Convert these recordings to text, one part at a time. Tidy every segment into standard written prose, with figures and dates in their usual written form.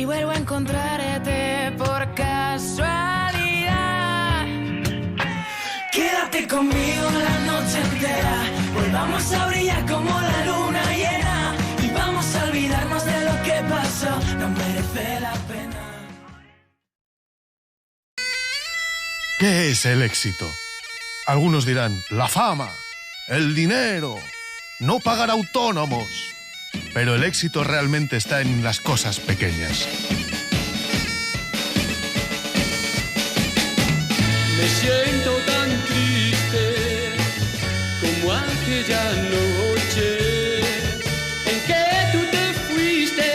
Si vuelvo a encontrarte por casualidad, quédate conmigo la noche entera. Volvamos a brillar como la luna llena y vamos a olvidarnos de lo que pasó. No merece la pena. ¿Qué es el éxito? Algunos dirán, la fama, el dinero, no pagar autónomos. Pero el éxito realmente está en las cosas pequeñas. Me siento tan triste como aquella noche en que tú te fuiste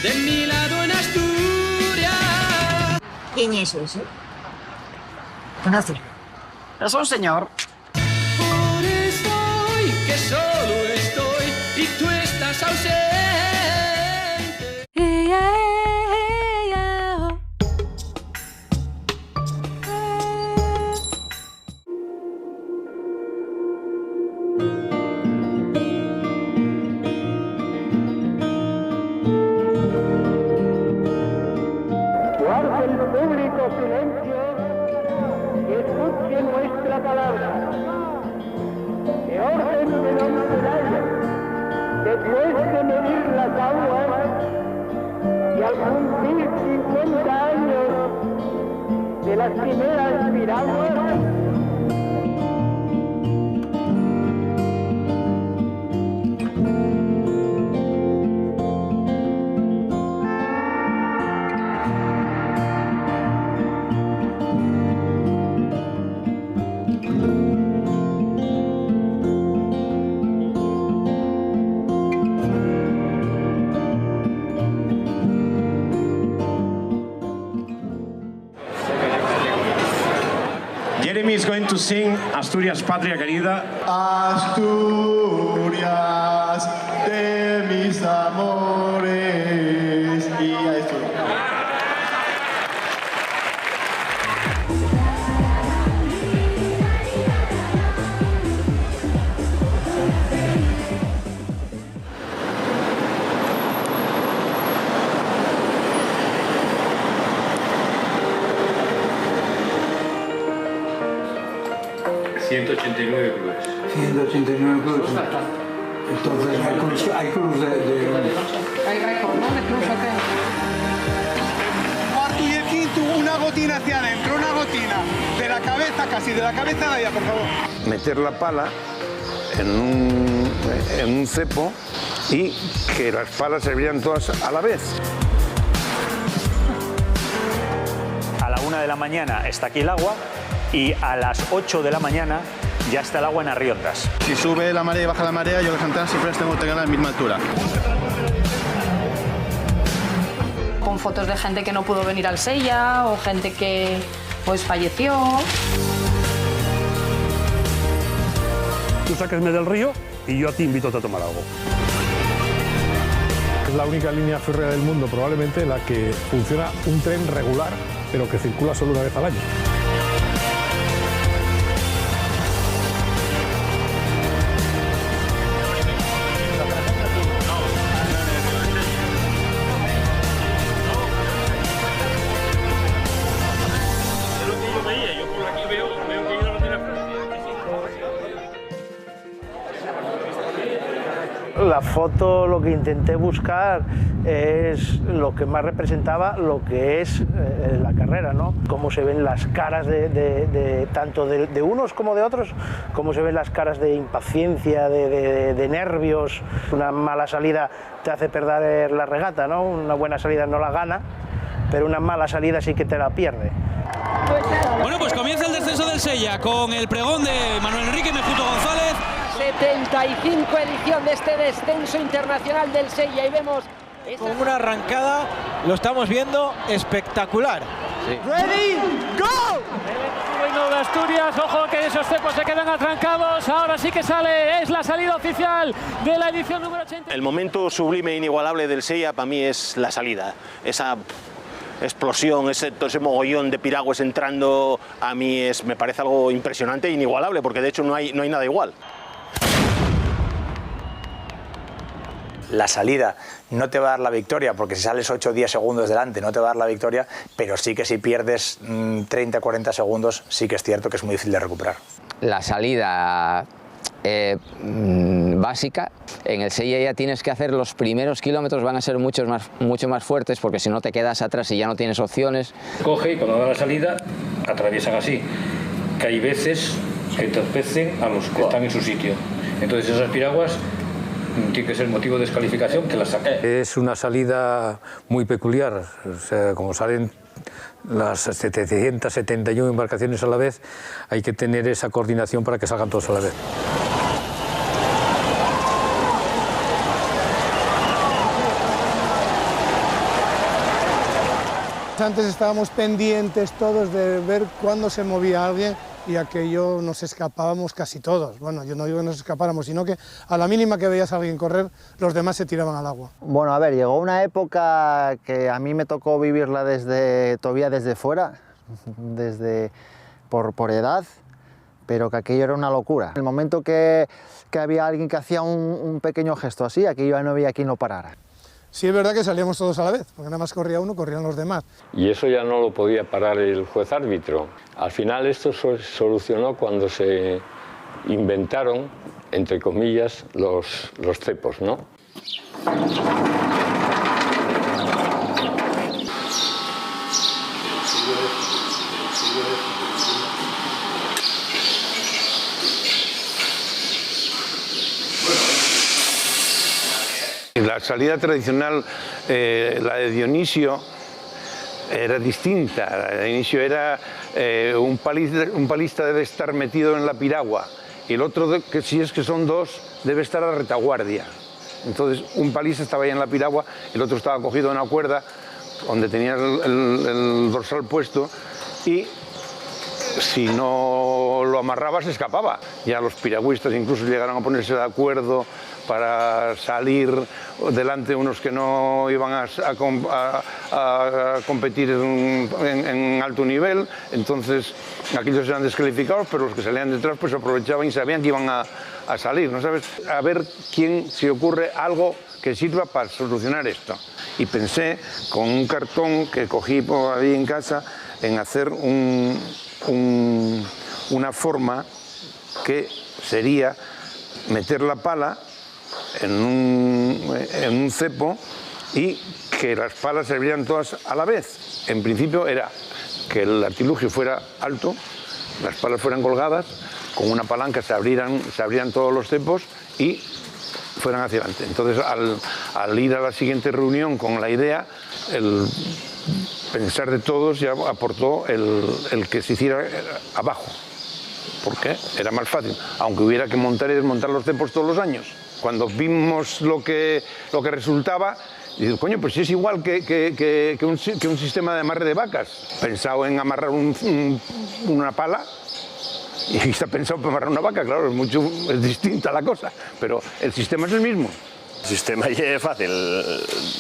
de mi lado en Asturias. ¿Quién es ese? ¿Conoces? Es un señor. Por eso hoy que solo estoy y tú estás ausente. Guarde el público silencio y escuche nuestra palabra. De orden de don Pelayo, después de medir las aguas y al cumplir 50 años de las primeras piraguas, Jeremy is going to sing Asturias Patria Querida. Asturias de mis amores. Y ya estoy. ...189 clubes. 189 clubes. Entonces hay clubes de... Hay récord, ¿no? ¿De clubes o qué? Cuarto y el quinto, una gotina hacia adentro, una gotina. De la cabeza casi, de la cabeza de allá, por favor. Meter la pala en un cepo y que las palas se brillan todas a la vez. A la 1 de la mañana está aquí el agua y a las 8 de la mañana ya está el agua en Arriondas. Si sube la marea y baja la marea, yo las antenas siempre las tengo que tener a la misma altura. Con fotos de gente que no pudo venir al Sella o gente que pues falleció. Tú sáquesme del río y yo a ti invito a tomar algo. Es la única línea férrea del mundo probablemente en la que funciona un tren regular, pero que circula solo una vez al año. La foto, lo que intenté buscar es lo que más representaba lo que es la carrera, ¿no? Cómo se ven las caras tanto de unos como de otros, cómo se ven las caras de impaciencia, de nervios. Una mala salida te hace perder la regata, ¿no? Una buena salida no la gana, pero una mala salida sí que te la pierde. Bueno, pues comienza el descenso del Sella con el pregón de Manuel Enrique Mejuto González. 75 edición de este descenso internacional del Sella y vemos... Con una arrancada, lo estamos viendo, espectacular. Sí. Ready, go. Bueno de Asturias, ojo que esos cepos se quedan atrancados, ahora sí que sale, es la salida oficial de la edición número 80. El momento sublime e inigualable del Sella para mí es la salida, esa explosión, todo ese mogollón de piragües entrando, a mí me parece algo impresionante e inigualable, porque de hecho no hay nada igual. La salida no te va a dar la victoria, porque si sales 8 o 10 segundos delante no te va a dar la victoria, pero sí que si pierdes 30 o 40 segundos sí que es cierto que es muy difícil de recuperar. La salida básica, en el Sella ya tienes que hacer los primeros kilómetros, van a ser mucho más fuertes, porque si no te quedas atrás y ya no tienes opciones. Coge y cuando da la salida atraviesan así, que hay veces que entorpecen a los que están en su sitio. Entonces esas piraguas tiene que ser motivo de descalificación que las saquen. Es una salida muy peculiar, o sea, como salen las 771 embarcaciones a la vez, hay que tener esa coordinación para que salgan todos a la vez. Antes estábamos pendientes todos de ver cuándo se movía alguien y aquello nos escapábamos casi todos. Bueno, yo no digo que nos escapáramos, sino que a la mínima que veías a alguien correr, los demás se tiraban al agua. Bueno, a ver, llegó una época que a mí me tocó vivirla todavía desde fuera, por edad, pero que aquello era una locura. El momento que había alguien que hacía un pequeño gesto así, aquello ya no había quien lo parara. Sí es verdad que salíamos todos a la vez, porque nada más corría uno, corrían los demás. Y eso ya no lo podía parar el juez árbitro. Al final esto se solucionó cuando se inventaron, entre comillas, los cepos, ¿no? La salida tradicional, la de Dionisio, era distinta. La de Dionisio era un palista debe estar metido en la piragua y el otro, que si es que son dos, debe estar a retaguardia. Entonces un palista estaba ahí en la piragua, el otro estaba cogido a una cuerda donde tenía el dorsal puesto y si no lo amarraba se escapaba. Ya los piragüistas incluso llegaron a ponerse de acuerdo para salir delante unos que no iban a competir en alto nivel, entonces aquellos eran descalificados, pero los que salían detrás pues aprovechaban y sabían que iban a salir, ¿no sabes? A ver quién se ocurre algo que sirva para solucionar esto. Y pensé con un cartón que cogí por ahí en casa en hacer una forma que sería meter la pala en un cepo y que las palas servirían todas a la vez. En principio era que el artilugio fuera alto, las palas fueran colgadas, con una palanca se abrieran todos los cepos y fueran hacia adelante. Entonces al ir a la siguiente reunión con la idea, el pensar de todos ya aportó el que se hiciera abajo, porque era más fácil, aunque hubiera que montar y desmontar los cepos todos los años. Cuando vimos lo que resultaba, dices, coño, pues es igual que un sistema de amarre de vacas. Pensado en amarrar una pala y está pensado para amarrar una vaca, claro, es distinta la cosa, pero el sistema es el mismo. El sistema ya es fácil,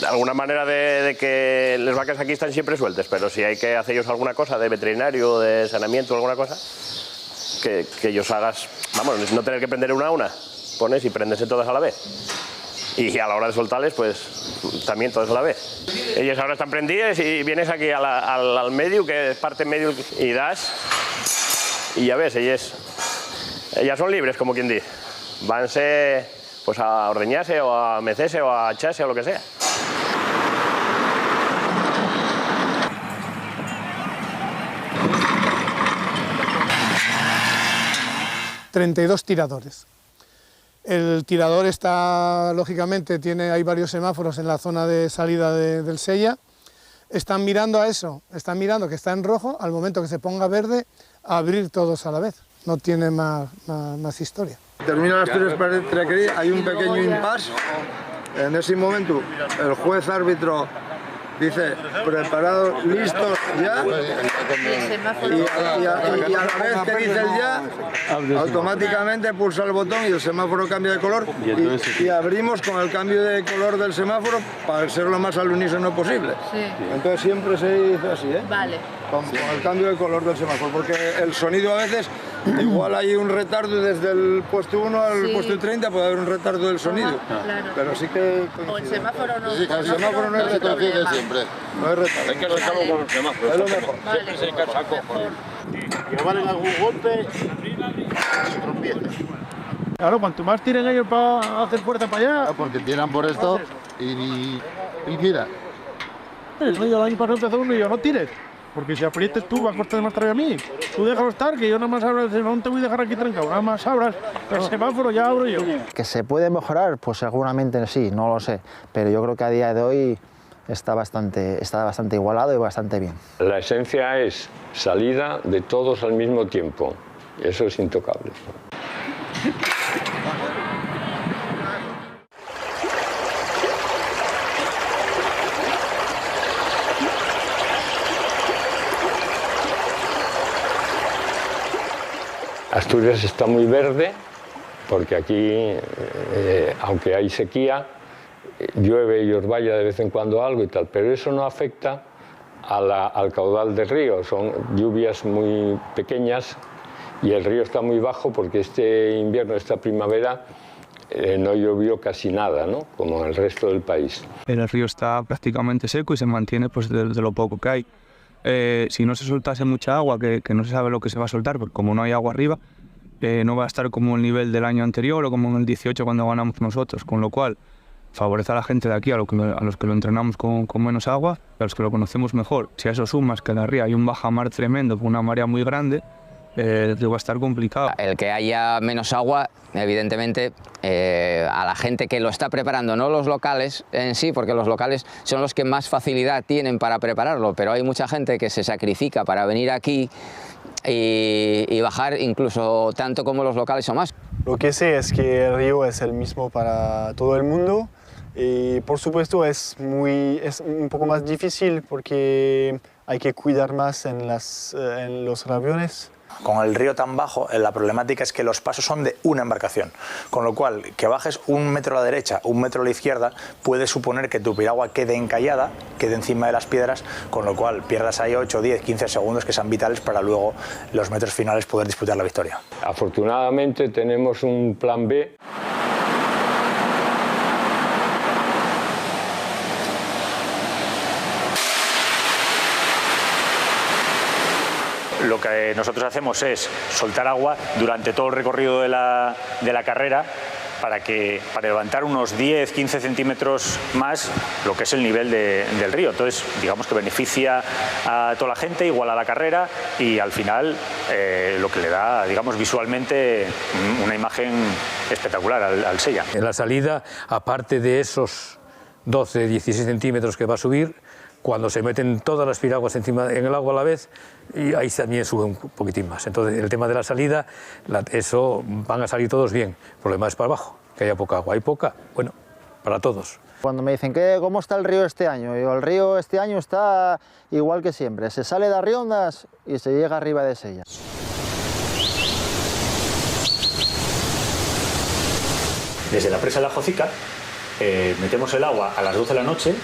alguna manera de que las vacas aquí están siempre sueltas, pero si hay que hacer ellos alguna cosa de veterinario, de saneamiento, alguna cosa, que ellos hagas, vamos, no tener que prender una a una, pones y prenderse todas a la vez. Y a la hora de soltarles, pues también todas a la vez. Ellas ahora están prendidas y vienes aquí al medio, que es parte medio, y das, y ya ves, ellas son libres, como quien dice. Vanse pues a ordeñarse o a mecerse o a echarse o lo que sea. ...32 tiradores. El tirador está, lógicamente, hay varios semáforos en la zona de salida del Sella. Están mirando a eso, están mirando que está en rojo, al momento que se ponga verde, a abrir todos a la vez. No tiene más historia. Termina las tres para hay un pequeño impasse. En ese momento el juez árbitro dice preparados, listos, ya. Y a la vez que dice el ya, automáticamente pulsa el botón y el semáforo cambia de color y abrimos con el cambio de color del semáforo para ser lo más al unísono posible. Sí. Entonces siempre se dice así, ¿eh? Vale. Con el cambio de color del semáforo, porque el sonido a veces Igual hay un retardo desde el puesto 1 al puesto 30, puede haber un retardo del sonido. Claro. Pero sí que... O el semáforo no. Sí, el semáforo no es retardo siempre. No es retardo. Hay que arreglarlo con el semáforo. Es lo mejor. Siempre se cachaco. Llevar en algún golpe, se tropieza. Claro, cuanto más tiren ellos para hacer fuerza para allá. Porque tiran por esto y mira. El año pasado empezó uno y yo, no tires. Porque si aprietes tú, va a costar más traer a mí. Tú déjalo estar, que yo nada más abro el semáforo, no te voy a dejar aquí trancado. Nada más abras el semáforo, ya abro yo. ¿Que se puede mejorar? Pues seguramente sí, no lo sé. Pero yo creo que a día de hoy está bastante igualado y bastante bien. La esencia es salida de todos al mismo tiempo. Eso es intocable. Asturias está muy verde porque aquí, aunque hay sequía, llueve y os vaya de vez en cuando algo y tal, pero eso no afecta al caudal del río. Son lluvias muy pequeñas y el río está muy bajo porque este invierno, esta primavera, no llovió casi nada, ¿no? Como en el resto del país. El río está prácticamente seco y se mantiene pues, de lo poco que hay. Si no se soltase mucha agua, que no se sabe lo que se va a soltar, porque como no hay agua arriba, no va a estar como el nivel del año anterior o como en el 18 cuando ganamos nosotros, con lo cual favorece a la gente de aquí, a los que lo entrenamos con menos agua, a los que lo conocemos mejor. Si a eso sumas que en la ría hay un bajamar tremendo, una marea muy grande, va a estar complicado. El que haya menos agua, evidentemente, a la gente que lo está preparando, no los locales en sí, porque los locales son los que más facilidad tienen para prepararlo, pero hay mucha gente que se sacrifica para venir aquí y bajar incluso tanto como los locales o más. Lo que sé es que el río es el mismo para todo el mundo y por supuesto es un poco más difícil porque hay que cuidar más en los aviones. Con el río tan bajo, la problemática es que los pasos son de una embarcación, con lo cual que bajes 1 metro a la derecha, 1 metro a la izquierda, puede suponer que tu piragua quede encallada, quede encima de las piedras, con lo cual pierdas ahí 8, 10, 15 segundos que sean vitales para luego los metros finales poder disputar la victoria. Afortunadamente tenemos un plan B. Lo que nosotros hacemos es soltar agua durante todo el recorrido de la carrera para levantar unos 10-15 centímetros más lo que es el nivel del río. Entonces, digamos que beneficia a toda la gente, igual a la carrera y al final lo que le da, digamos, visualmente una imagen espectacular al Sella. En la salida, aparte de esos 12-16 centímetros que va a subir, cuando se meten todas las piraguas encima en el agua a la vez, y ahí también sube un poquitín más. Entonces, el tema de la salida, eso van a salir todos bien. El problema es para abajo, que haya poca agua. Hay poca, bueno, para todos. Cuando me dicen, ¿cómo está el río este año? Yo, el río este año está igual que siempre. Se sale de Arriondas y se llega arriba de Sella. Desde la presa de la Jocica metemos el agua a las 12 de la noche